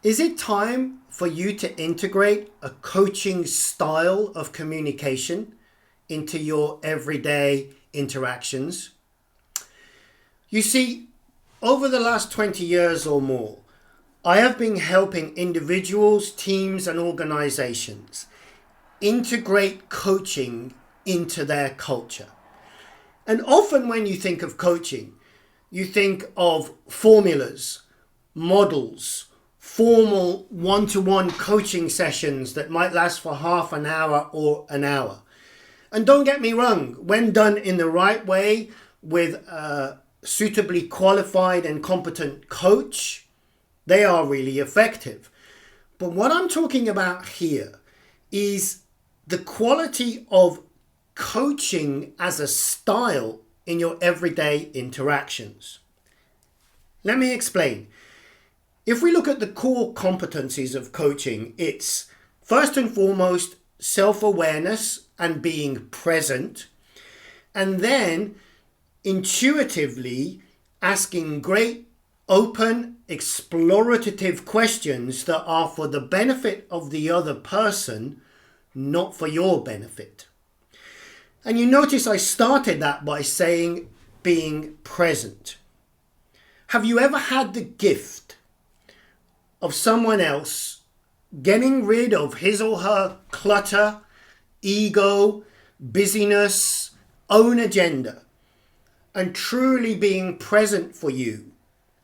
Is it time for you to integrate a coaching style of communication into your everyday interactions? You see, over the last 20 years or more, I have been helping individuals, teams, and organizations integrate coaching into their culture. And often when you think of coaching, you think of formulas, models, formal one-to-one coaching sessions that might last for half an hour or an hour. And don't get me wrong, when done in the right way with a suitably qualified and competent coach, they are really effective. But what I'm talking about here is the quality of coaching as a style in your everyday interactions. Let me explain. If we look at the core competencies of coaching, it's first and foremost self-awareness and being present, and then intuitively asking great, open, explorative questions that are for the benefit of the other person, not for your benefit. And you notice I started that by saying being present. Have you ever had the gift of someone else getting rid of his or her clutter, ego, busyness, own agenda, and truly being present for you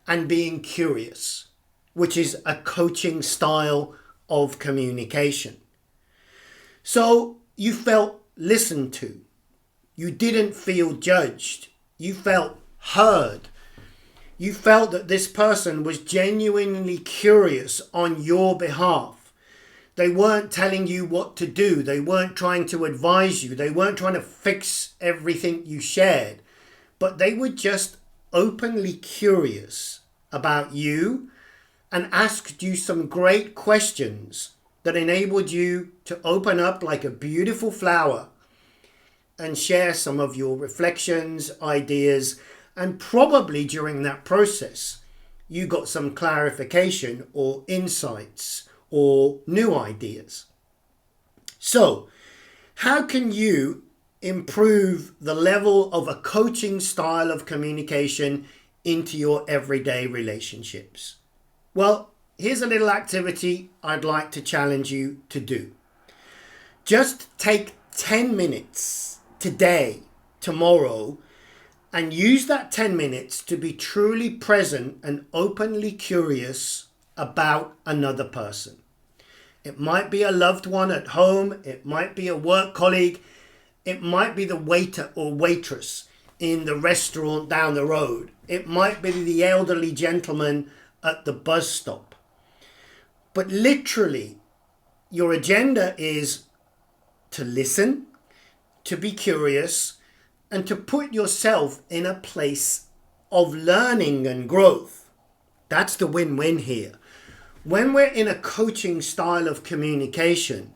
and being curious, which is a coaching style of communication? So you felt listened to. You didn't feel judged. You felt heard. You felt that this person was genuinely curious on your behalf. They weren't telling you what to do. They weren't trying to advise you. They weren't trying to fix everything you shared. But they were just openly curious about you and asked you some great questions that enabled you to open up like a beautiful flower and share some of your reflections, ideas, and probably during that process, you got some clarification or insights or new ideas. So, how can you improve the level of a coaching style of communication into your everyday relationships? Well, here's a little activity I'd like to challenge you to do. Just take 10 minutes today, tomorrow, and use that 10 minutes to be truly present and openly curious about another person. It might be a loved one at home, it might be a work colleague, it might be the waiter or waitress in the restaurant down the road, it might be the elderly gentleman at the bus stop. But literally, your agenda is to listen, to be curious, and to put yourself in a place of learning and growth. That's the win-win here. When we're in a coaching style of communication,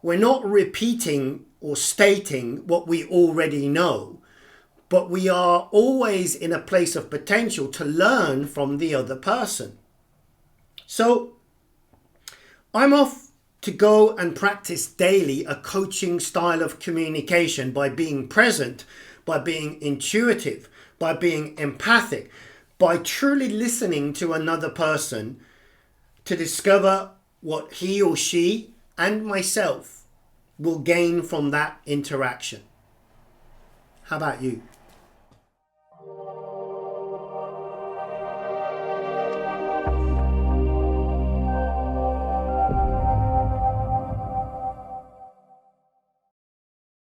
we're not repeating or stating what we already know, but we are always in a place of potential to learn from the other person. So I'm off to go and practice daily a coaching style of communication by being present, by being intuitive, by being empathic, by truly listening to another person to discover what he or she and myself will gain from that interaction. How about you?